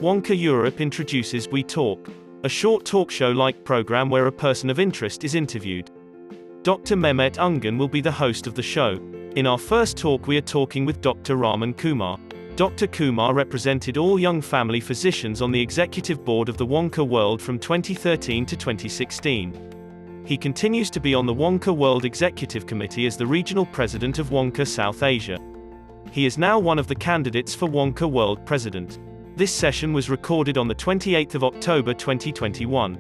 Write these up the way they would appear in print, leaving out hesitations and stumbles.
WONCA Europe introduces We Talk, a short talk show-like program where a person of interest is interviewed. Dr. Mehmet Ungan will be the host of the show. In our first talk we are talking with Dr. Raman Kumar. Dr. Kumar represented all young family physicians on the executive board of the WONCA World from 2013 to 2016. He continues to be on the WONCA World Executive Committee as the regional president of WONCA South Asia. He is now one of the candidates for WONCA World President. This session was recorded on the 28th of October 2021.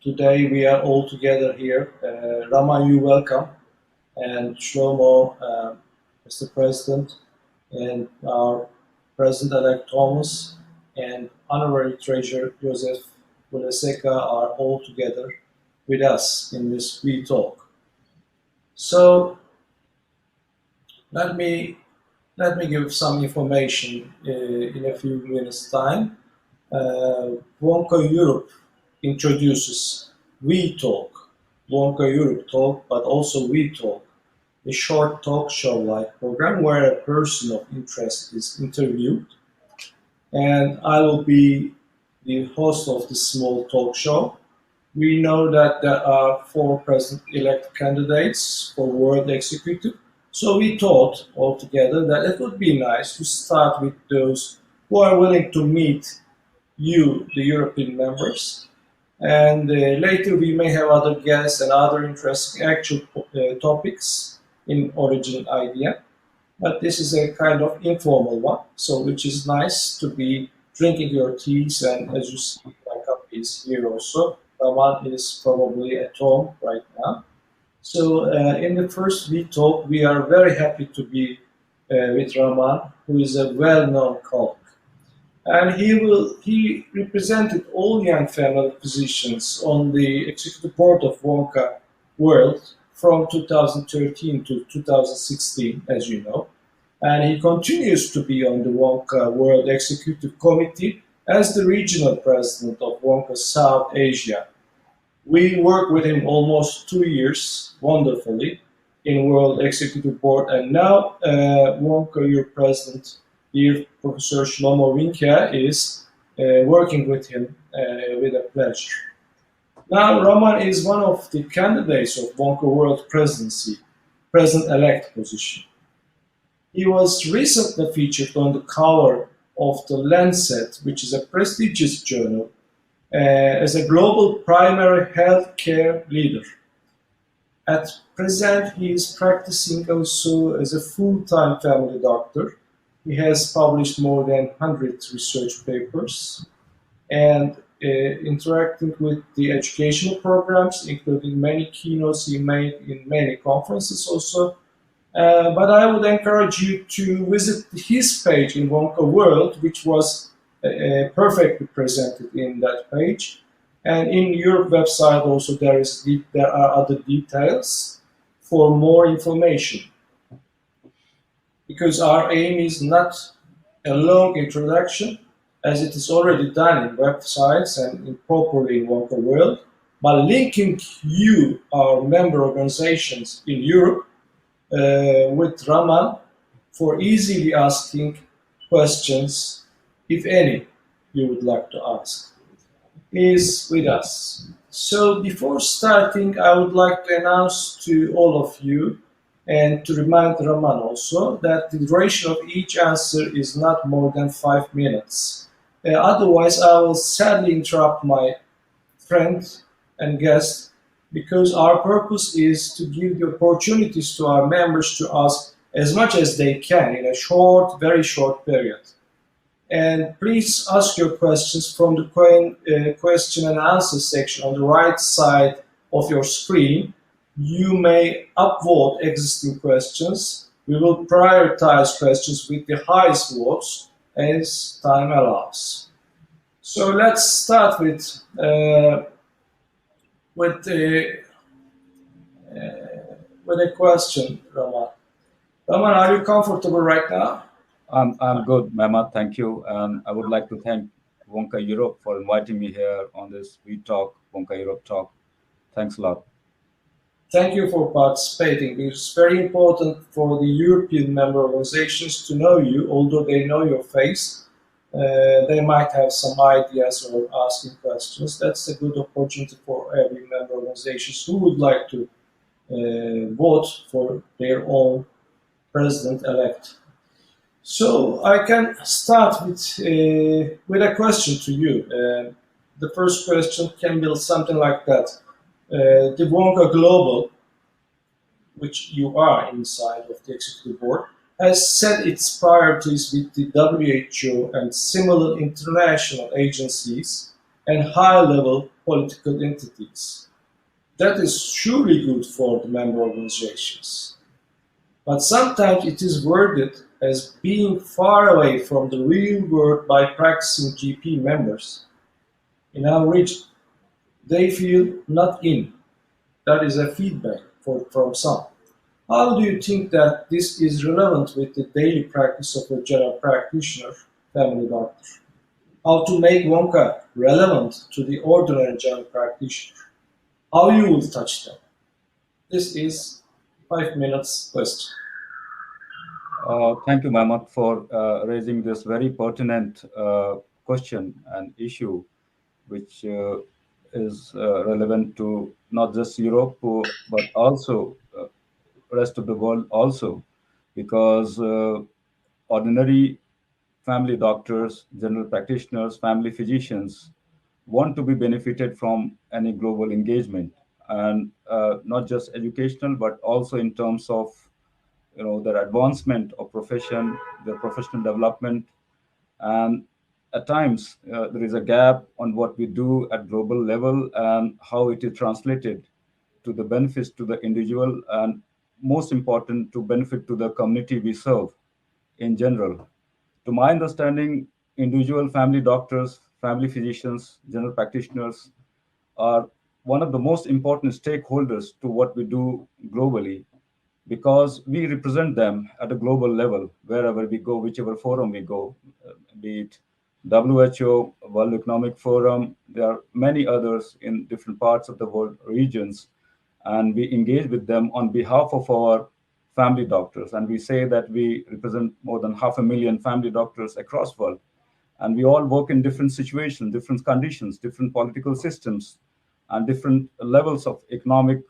Today we are all together here. Raman, you welcome. And Shlomo, Mr. President, and our President-elect Thomas, and Honorary Treasurer Joseph Buleseka are all together with us in this We Talk. So let me give some information in a few minutes' time. WONCA Europe introduces We Talk, WONCA Europe Talk, but also We Talk, a short talk show-like program where a person of interest is interviewed. And I will be the host of this small talk show. We know that there are 4 president-elect candidates for World Executive, so we thought altogether that it would be nice to start with those who are willing to meet you, the European members, and later we may have other guests and other interesting actual topics in origin idea. But this is a kind of informal one, so which is nice to be drinking your teas, and as you see, my cup is here also. Raman is probably at home right now. So in the first We Talk, we are very happy to be with Raman, who is a well-known colleague. And he represented all young family physicians on the executive board of WONCA World from 2013 to 2016, as you know. And he continues to be on the WONCA World Executive Committee as the regional president of WONCA South Asia. We worked with him almost 2 years, wonderfully, in World Executive Board, and now WONCA Europe President, dear Professor Shlomo Winka, is working with him with a pleasure. Now, Raman is one of the candidates of WONCA World Presidency, President-elect position. He was recently featured on the cover of the Lancet, which is a prestigious journal, as a global primary health care leader. At present, he is practicing also as a full-time family doctor. He has published more than 100 research papers and interacting with the educational programs, including many keynotes he made in many conferences also. But I would encourage you to visit his page in WONCA World, which was perfectly presented in that page. And in your website also there are other details for more information. Because our aim is not a long introduction, as it is already done in websites and properly in WONCA World, but linking you, our member organizations in Europe, with Raman for easily asking questions, if any, you would like to ask. He is with us. So before starting, I would like to announce to all of you and to remind Raman also that the duration of each answer is not more than 5 minutes. Otherwise, I will sadly interrupt my friend and guest, because our purpose is to give the opportunities to our members to ask as much as they can in a short, very short period. And please ask your questions from the question and answer section on the right side of your screen. You may upvote existing questions. We will prioritize questions with the highest votes as time allows. So let's start with a question, Raman. Raman, are you comfortable right now? I'm good, Mehmet. Thank you. And I would like to thank WONCA Europe for inviting me here on this We Talk, WONCA Europe Talk. Thanks a lot. Thank you for participating. It's very important for the European member organizations to know you, although they know your face. They might have some ideas or asking questions. That's a good opportunity for every member organizations who would like to vote for their own president-elect. So I can start with a question to you. The first question can be something like that. The WONCA Global, which you are inside of the executive board, has set its priorities with the WHO and similar international agencies and high-level political entities. That is surely good for the member organizations. But sometimes it is worded as being far away from the real world by practicing GP members in our region. They feel not in. That is a feedback from some. How do you think that this is relevant with the daily practice of a general practitioner, family doctor? How to make WONCA relevant to the ordinary general practitioner? How you will touch them? This is 5 minutes question. Thank you, Mehmet, for raising this very pertinent question and issue, which is relevant to not just Europe, but also rest of the world also, because ordinary family doctors, general practitioners, family physicians want to be benefited from any global engagement, and not just educational, but also in terms of their advancement of profession, their professional development. And at times there is a gap on what we do at global level and how it is translated to the benefits to the individual, and most important, to benefit to the community we serve in general. To my understanding, individual family doctors, family physicians, general practitioners are one of the most important stakeholders to what we do globally, because we represent them at a global level wherever we go, whichever forum we go, be it WHO, World Economic Forum. There are many others in different parts of the world regions, and we engage with them on behalf of our family doctors. And we say that we represent more than 500,000 family doctors across the world. And we all work in different situations, different conditions, different political systems, and different levels of economic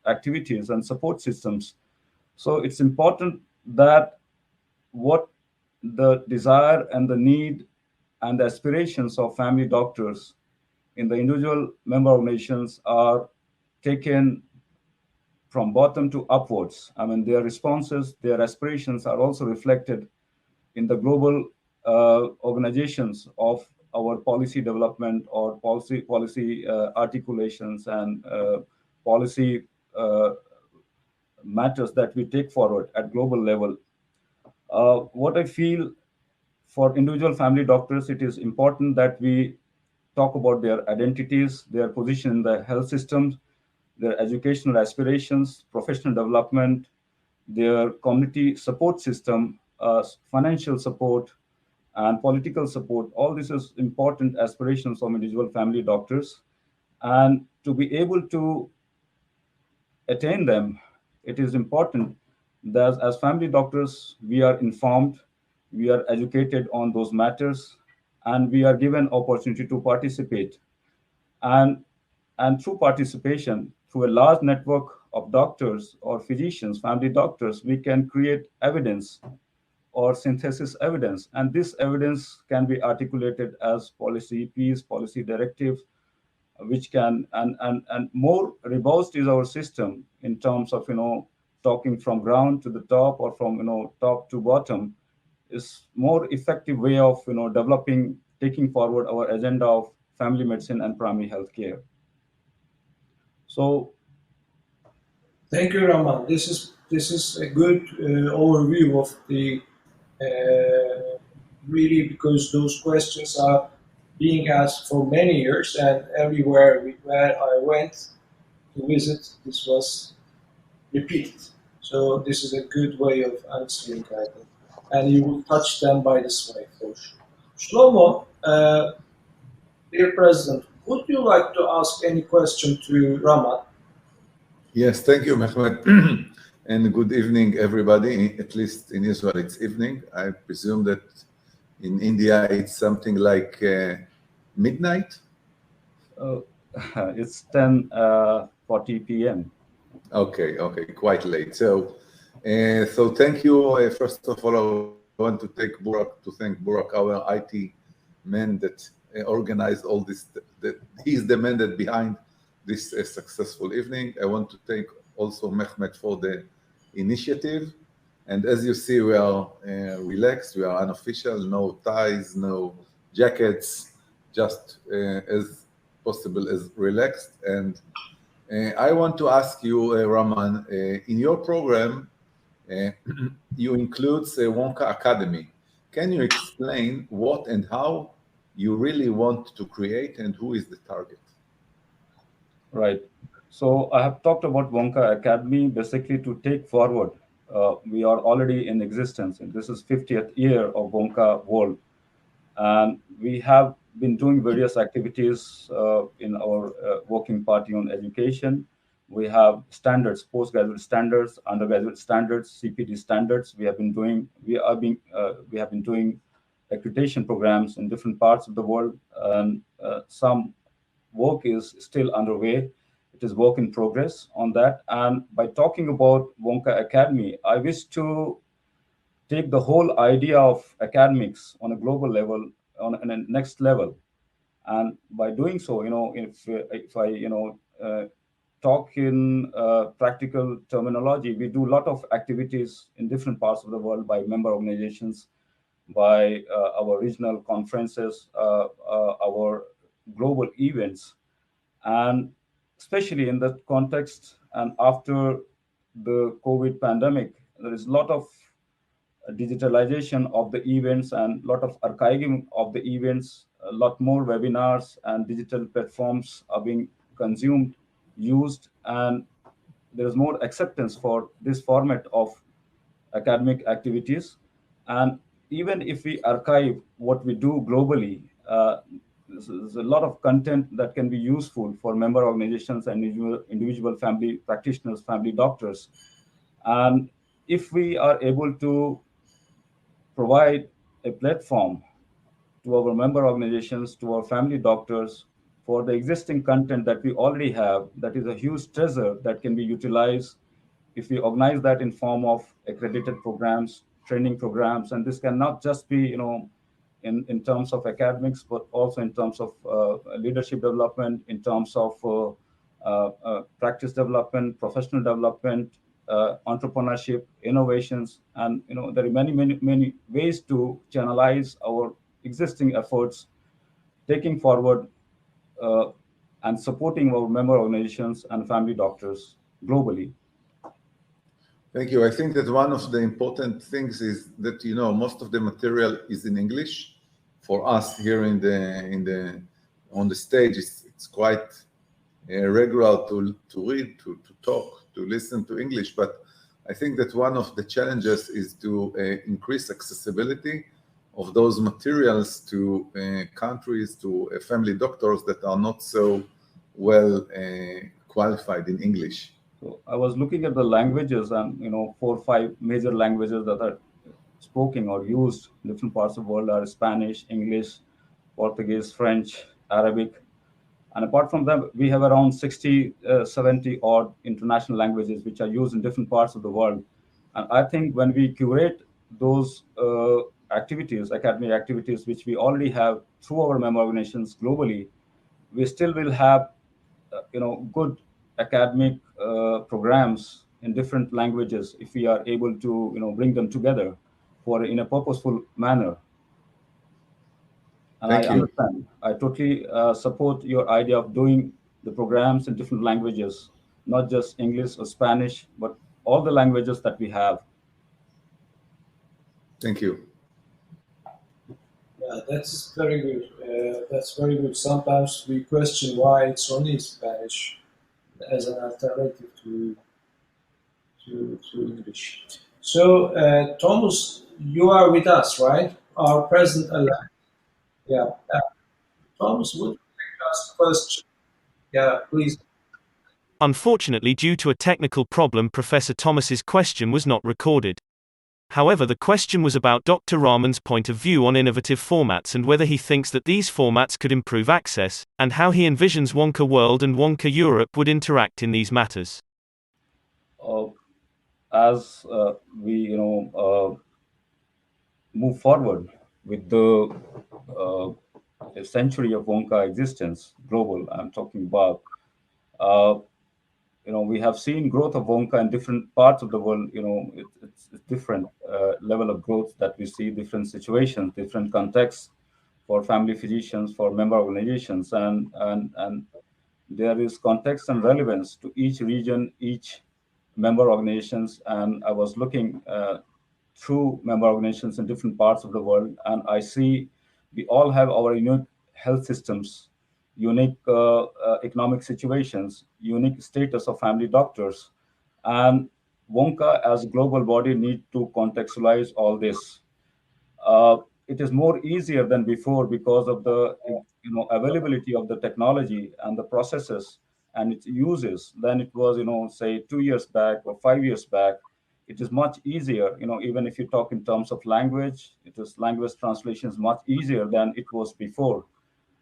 activities and support systems. So it's important that what the desire and the need and the aspirations of family doctors in the individual member organizations are taken from bottom to upwards. I mean, their responses, their aspirations are also reflected in the global organizations of our policy development or policy articulations and policy matters that we take forward at global level. What I feel for individual family doctors, it is important that we talk about their identities, their position in the health systems, their educational aspirations, professional development, their community support system, financial support, and political support. All this is important aspirations of individual family doctors. And to be able to attain them, it is important that as family doctors, we are informed, we are educated on those matters, and we are given opportunity to participate. And through participation, through a large network of doctors or physicians, family doctors, we can create evidence or synthesis evidence. And this evidence can be articulated as policy piece, policy directive, which can, and more robust is our system in terms of, talking from ground to the top or from, top to bottom, is more effective way of, developing, taking forward our agenda of family medicine and primary health care. So, thank you, Raman. This is a good overview of the really, because those questions are being asked for many years, and everywhere where I went to visit, this was repeated. So this is a good way of answering, I think, and you will touch them by this way for sure. Shlomo, dear President, would you like to ask any question to Raman? Yes, thank you, Mehmet. And good evening, everybody. At least in Israel, it's evening. I presume that in India, it's something like midnight. Uh, it's 10:40 p.m. Okay, quite late. So thank you. First of all, I want to thank Burak, our IT man that organized all this. That he's the man that behind this successful evening. I want to thank also Mehmet for the initiative. And as you see, we are relaxed. We are unofficial. No ties, no jackets. Just as possible as relaxed. And I want to ask you, Raman, in your program, uh, you include WONCA Academy. Can you explain what and how you really want to create and who is the target? Right. So I have talked about WONCA Academy basically to take forward. We are already in existence, and this is 50th year of WONCA World. And we have been doing various activities in our working party on education. We have standards, postgraduate standards, undergraduate standards, CPD standards. We have been doing accreditation programs in different parts of the world, and some work is still underway. It is work in progress on that. And by talking about WONCA Academy, I wish to take the whole idea of academics on a global level, on a next level. And by doing so, if I talk in practical terminology, we do a lot of activities in different parts of the world by member organizations, by our regional conferences, our global events. And especially in that context and after the COVID pandemic, there is a lot of digitalization of the events and a lot of archiving of the events. A lot more webinars and digital platforms are being consumed, used, and there is more acceptance for this format of academic activities. And even if we archive what we do globally, there's a lot of content that can be useful for member organizations and individual family practitioners, family doctors. And if we are able to provide a platform to our member organizations, to our family doctors, for the existing content that we already have, that is a huge treasure that can be utilized if we organize that in form of accredited programs, training programs. And this can not just be, in terms of academics, but also in terms of leadership development, in terms of practice development, professional development, entrepreneurship, innovations, and there are many ways to channelize our existing efforts, taking forward and supporting our member organizations and family doctors globally. Thank you. I think that one of the important things is that most of the material is in English. For us here on the stage, it's quite regular to read, to talk, to listen to English. But I think that one of the challenges is to increase accessibility of those materials to countries, to family doctors that are not so well qualified in English. So I was looking at the languages, and 4 or 5 major languages that are spoken or used in different parts of the world are Spanish, English, Portuguese, French, Arabic. And apart from that, we have around 60, 70 odd international languages which are used in different parts of the world. And I think when we curate those activities, academic activities, which we already have through our member organizations globally, we still will have, good academic programs in different languages if we are able to, bring them together in a purposeful manner. And Thank I you. understand. I totally support your idea of doing the programs in different languages, not just English or Spanish, but all the languages that we have. Thank you. Yeah, that's very good. That's very good. Sometimes we question why it's only Spanish as an alternative to English. So, Thomas, you are with us, right? Our president-elect. Yeah. Thomas, would you like to ask a question? Yeah, please. Unfortunately, due to a technical problem, Professor Thomas's question was not recorded. However, the question was about Dr. Raman's point of view on innovative formats and whether he thinks that these formats could improve access, and how he envisions WONCA World and WONCA Europe would interact in these matters. As we move forward with the century of WONCA existence, global, I'm talking about, we have seen growth of WONCA in different parts of the world. It's different level of growth that we see, different situations, different contexts for family physicians, for member organizations, and there is context and relevance to each region, each member organizations. And I was looking through member organizations in different parts of the world, and I see we all have our unique health systems, unique economic situations, unique status of family doctors, and WONCA as a global body need to contextualize all this. It is more easier than before because of the availability of the technology and the processes and its uses than it was say 2 years back or 5 years back. It is much easier, even if you talk in terms of language, language translation is much easier than it was before,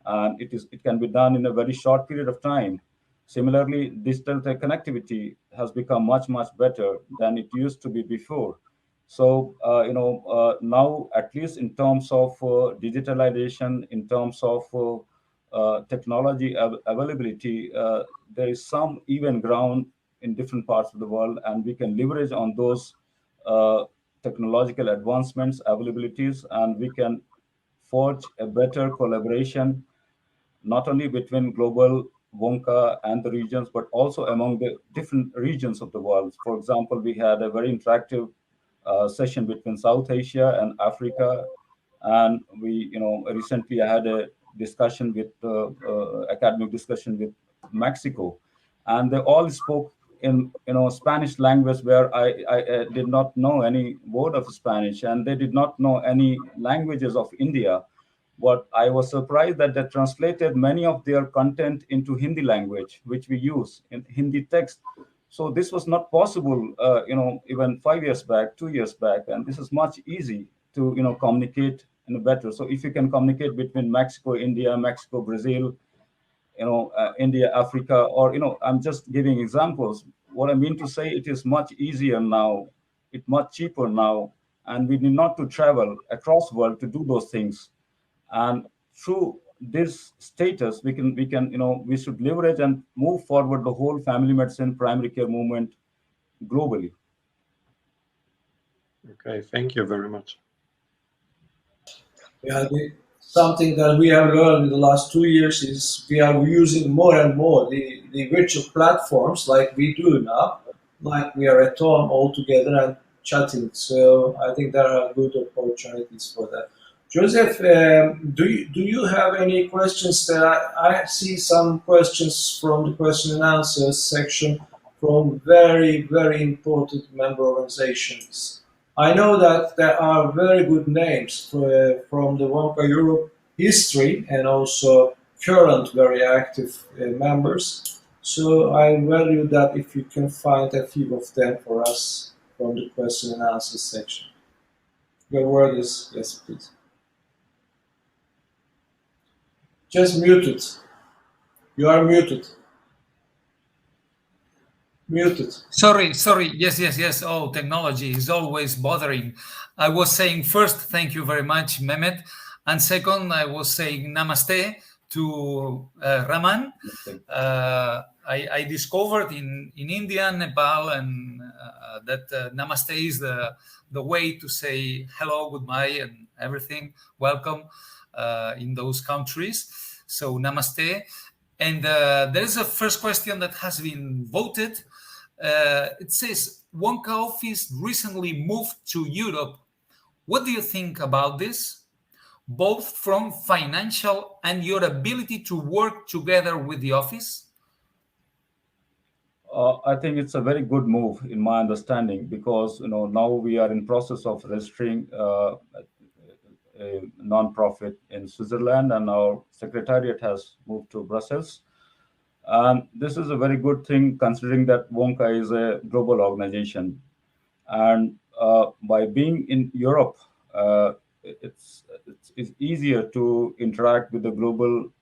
and it can be done in a very short period of time. Similarly, digital connectivity has become much better than it used to be before. So, now, at least in terms of digitalization, in terms of technology availability, there is some even ground in different parts of the world, and we can leverage on those technological advancements, availabilities, and we can forge a better collaboration, not only between global WONCA and the regions, but also among the different regions of the world. For example, we had a very interactive session between South Asia and Africa, and we, recently I had a discussion with academic discussion with Mexico, and they all spoke in Spanish language, where I did not know any word of Spanish, and they did not know any languages of India. What I was surprised that they translated many of their content into Hindi language, which we use in Hindi text. So this was not possible, even 5 years back, 2 years back, and this is much easy to, communicate in a better. So if you can communicate between Mexico, India, Mexico, Brazil, India, Africa, or, I'm just giving examples. What I mean to say, it is much easier now, it's much cheaper now, and we need not to travel across the world to do those things. And through this status, we should leverage and move forward the whole family medicine, primary care movement globally. Okay, thank you very much. Yeah, something that we have learned in the last 2 years is we are using more and more the virtual platforms like we do now, like we are at home all together and chatting. So I think there are good opportunities for that. Joseph, do you have any questions? I see some questions from the question and answers section from very, very important member organizations. I know that there are very good names from the WONCA Europe history and also current very active members. So I value that if you can find a few of them for us from the question and answer section. Your word is, yes, please. Just muted. You are muted. Muted. Sorry. Yes. Oh, technology is always bothering. I was saying first, thank you very much, Mehmet. And second, I was saying namaste to Raman. I discovered in India, Nepal, and that namaste is the way to say hello, goodbye, and everything. Welcome in those countries. So namaste. And there is a first question that has been voted. It says, WONCA office recently moved to Europe. What do you think about this? Both from financial and your ability to work together with the office? I think it's a very good move in my understanding, because now we are in process of registering a non-profit in Switzerland, and our secretariat has moved to Brussels. And this is a very good thing considering that WONCA is a global organization. And by being in Europe, it's easier to interact with the global,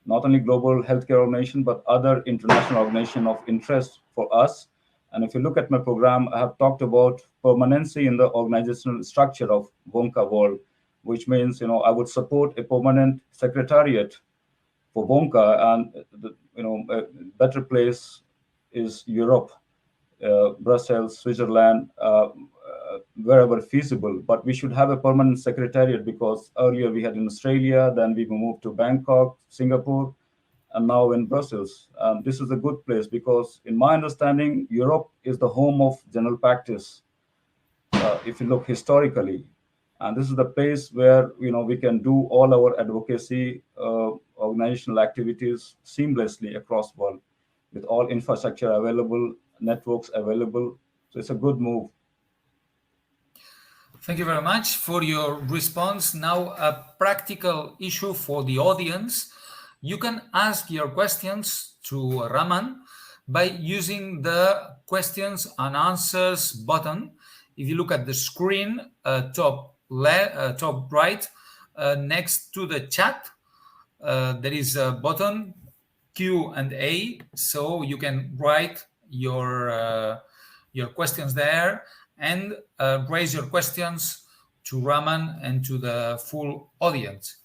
not only global healthcare organization, but other international organization of interest for us. And if you look at my program, I have talked about permanency in the organizational structure of WONCA World, which means, I would support a permanent secretariat for WONCA, and a better place is Europe, Brussels, Switzerland, wherever feasible. But we should have a permanent secretariat, because earlier we had in Australia, then we moved to Bangkok, Singapore, and now in Brussels. This is a good place because, in my understanding, Europe is the home of general practice, if you look historically. And this is the place where we can do all our advocacy, organizational activities seamlessly across world, with all infrastructure available, networks available. So it's a good move. Thank you very much for your response. Now, a practical issue for the audience. You can ask your questions to Raman by using the questions and answers button. If you look at the screen, top right, next to the chat, there is a button Q&A, so you can write your questions there and raise your questions to Raman and to the full audience.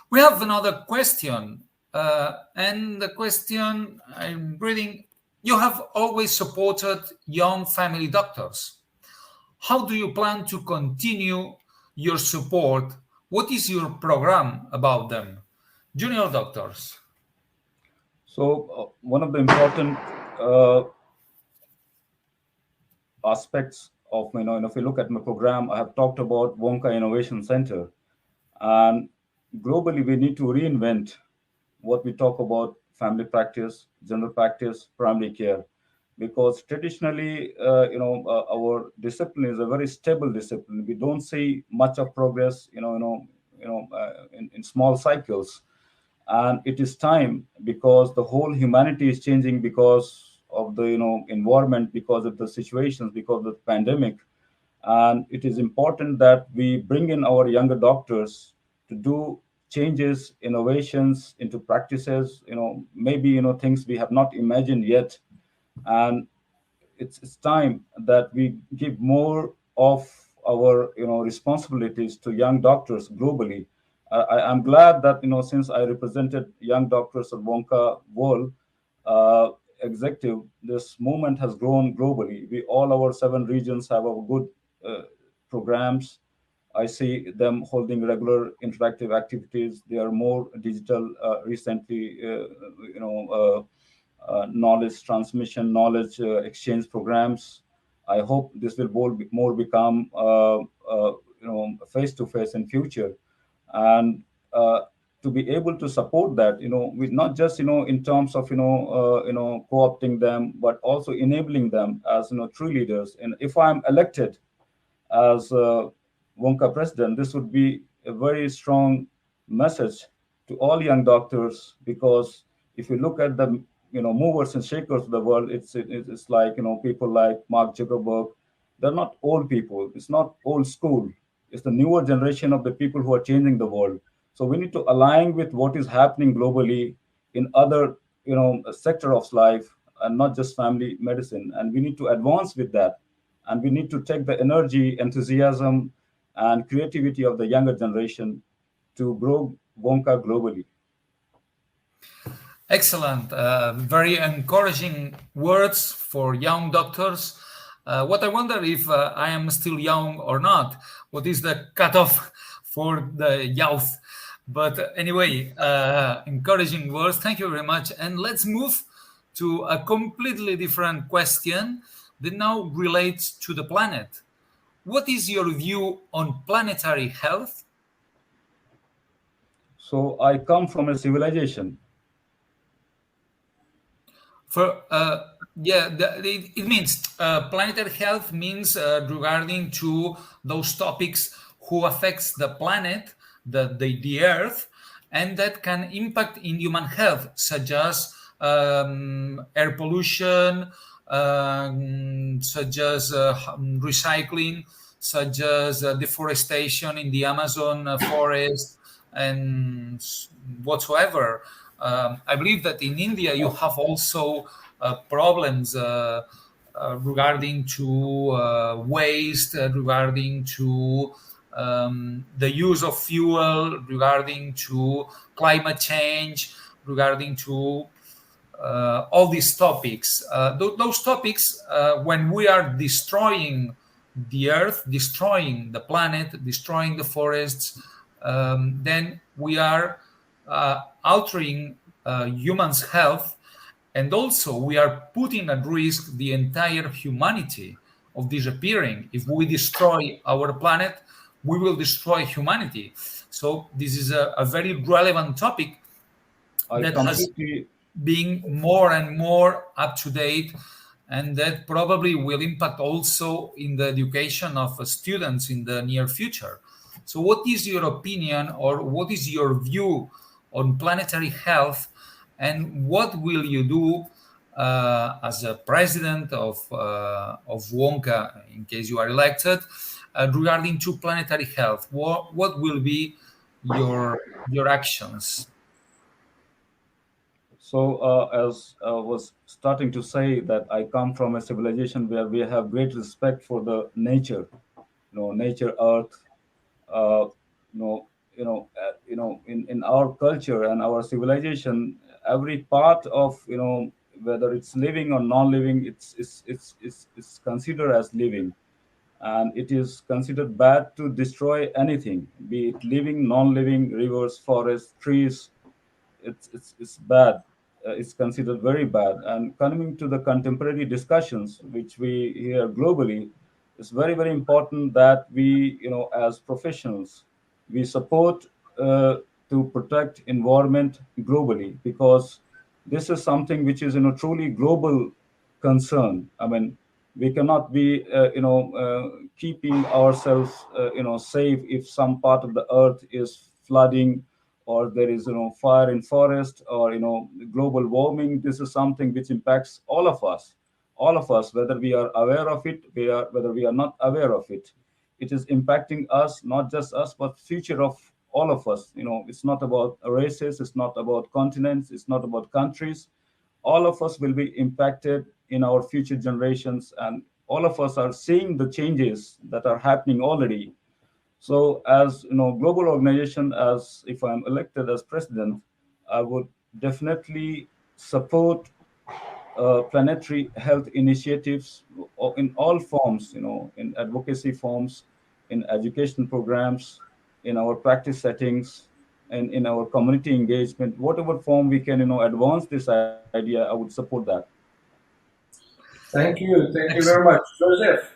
We have another question, and the question I'm reading: you have always supported young family doctors. How do you plan to continue your support? What is your program about them? Junior doctors. So one of the important aspects of, if you look at my program, I have talked about WONCA Innovation Center. And globally, we need to reinvent what we talk about: family practice, general practice, primary care. Because traditionally, our discipline is a very stable discipline. We don't see much of progress, in small cycles. And it is time, because the whole humanity is changing because of the environment, because of the situations, because of the pandemic. And it is important that we bring in our younger doctors to do changes, innovations into practices, maybe things we have not imagined yet. And it's time that we give more of our responsibilities to young doctors globally. I'm glad that since I represented young doctors at WONCA World Executive, this movement has grown globally. All our 7 regions have a good programs. I see them holding regular interactive activities. They are more digital recently, knowledge transmission, knowledge exchange programs. I hope this will more become face-to-face in future. And to be able to support that, with not just in terms of co-opting them, but also enabling them as true leaders. And if I'm elected as WONCA president, this would be a very strong message to all young doctors, because if you look at the movers and shakers of the world, it's like people like Mark Zuckerberg. They're not old people. It's not old school. It's the newer generation of the people who are changing the world. So we need to align with what is happening globally in other sector of life, and not just family medicine. And we need to advance with that. And we need to take the energy, enthusiasm, and creativity of the younger generation to grow WONCA globally. Excellent. Very encouraging words for young doctors. What I wonder if I am still young or not. What is the cutoff for the youth? But anyway, encouraging words. Thank you very much. And let's move to a completely different question that now relates to the planet. What is your view on planetary health? So I come from a civilization. It means planetary health means regarding to those topics who affects the planet, the Earth, and that can impact in human health, such as air pollution, such as recycling, such as deforestation in the Amazon forest, and whatsoever. I believe that in India you have also problems regarding to waste, regarding to the use of fuel, regarding to climate change, regarding to all these topics. Those topics, when we are destroying the earth, destroying the planet, destroying the forests, then we are altering humans' health, and also we are putting at risk the entire humanity of disappearing. If we destroy our planet, we will destroy humanity. So this is a very relevant topic that has been more and more up to date, and that probably will impact also in the education of students in the near future. So what is your opinion, or what is your view on planetary health, and what will you do as a president of WONCA, in case you are elected, regarding to planetary health? What will be your actions? So, as I was starting to say, that I come from a civilization where we have great respect for the nature, nature, earth. Uh, in our culture and our civilization, every part of whether it's living or non-living, it's considered as living, and it is considered bad to destroy anything, be it living, non-living, rivers, forests, trees. It's bad. It's considered very bad. And coming to the contemporary discussions which we hear globally, it's very, very important that we, as professionals, we support to protect environment globally, because this is something which is truly global concern. I mean, we cannot be keeping ourselves safe if some part of the earth is flooding, or there is fire in forest, or global warming. This is something which impacts all of us, whether we are aware of it, whether we are not aware of it. It is impacting us, not just us, but future of all of us. It's not about races, it's not about continents, it's not about countries. All of us will be impacted in our future generations, and all of us are seeing the changes that are happening already. So, as global organization, as if I'm elected as president, I would definitely support planetary health initiatives in all forms, in advocacy forms, in education programs, in our practice settings, and in our community engagement. Whatever form we can, advance this idea, I would support that. Thank you very much, Joseph.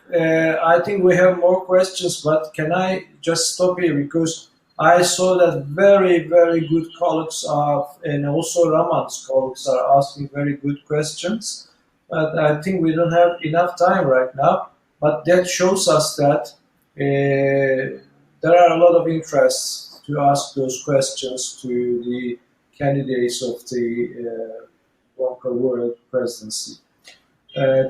I think we have more questions, but can I just stop here, because I saw that very, very good colleagues are, and also Raman's colleagues are asking very good questions, but I think we don't have enough time right now. But that shows us that there are a lot of interest to ask those questions to the candidates of the WONCA World Presidency.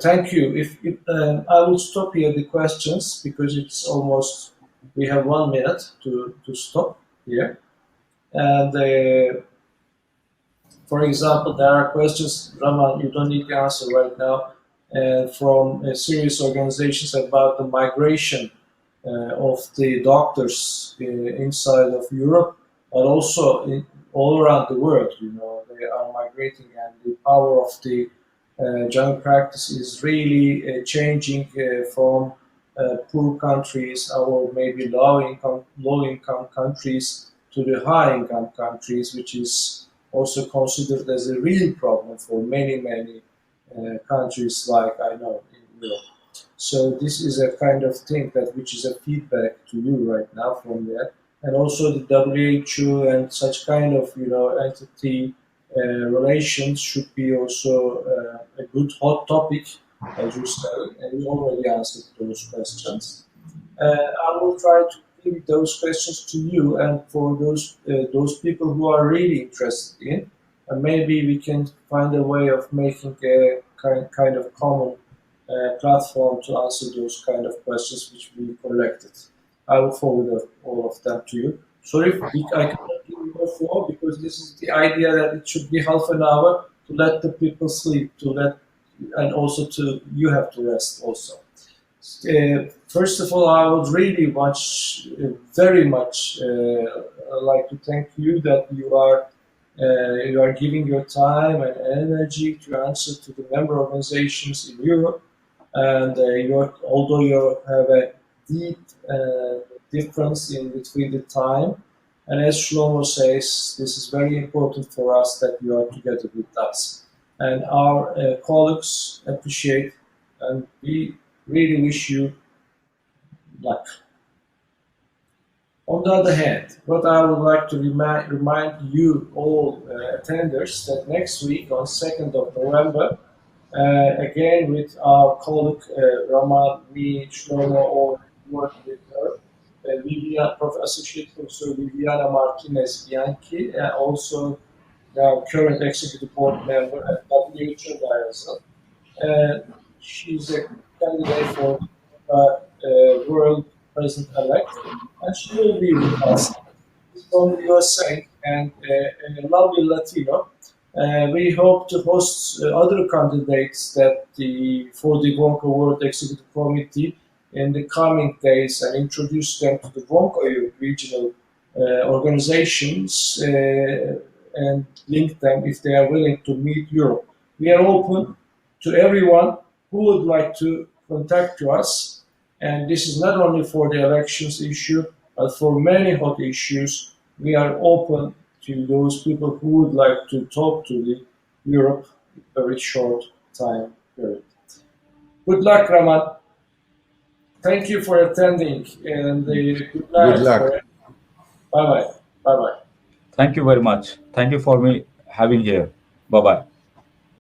Thank you. I will stop here the questions, because it's almost, we have 1 minute to stop here. And for example, there are questions, Raman, you don't need to answer right now, from serious organizations about the migration of the doctors inside of Europe, but also all around the world. They are migrating, and the power of the general practice is really changing from poor countries, or maybe low-income countries, to the high-income countries, which is also considered as a real problem for many countries, like I know in Europe. So this is a kind of thing which is a feedback to you right now from that, and also the WHO and such kind of entity. Relations should be also a good hot topic, as you say, and you already answered those questions. I will try to give those questions to you, and for those people who are really interested in, and maybe we can find a way of making a kind of common platform to answer those kind of questions which we collected. I will forward all of them to you. Sorry, I cannot give you more floor because this is the idea that it should be half an hour to let the people sleep, and also you have to rest also. First of all, I would really very much like to thank you that you are giving your time and energy to answer to the member organizations in Europe, and although you have a deep difference in between the time, and as Shlomo says, this is very important for us that you are together with us, and our colleagues appreciate, and we really wish you luck. On the other hand, what I would like to remind you all attenders that next week on 2nd of November, again with our colleague Raman, me, Shlomo, all work with her, Associate Professor Viviana Martinez Bianchi, also the current Executive Board member at WHO Diocese. She's a candidate for World President-elect, and she will be with us. She's from the USA and a lovely Latino. We hope to host other candidates for the WONCA World Executive Committee in the coming days and introduce them to the WONCA Europe regional organizations and link them if they are willing to meet Europe. We are open to everyone who would like to contact to us, and this is not only for the elections issue, but for many hot issues. We are open to those people who would like to talk to the Europe very short time period. Good luck, Raman. Thank you for attending, and good night. Good luck. Bye-bye. Bye-bye. Thank you very much. Thank you for me having here. Bye-bye.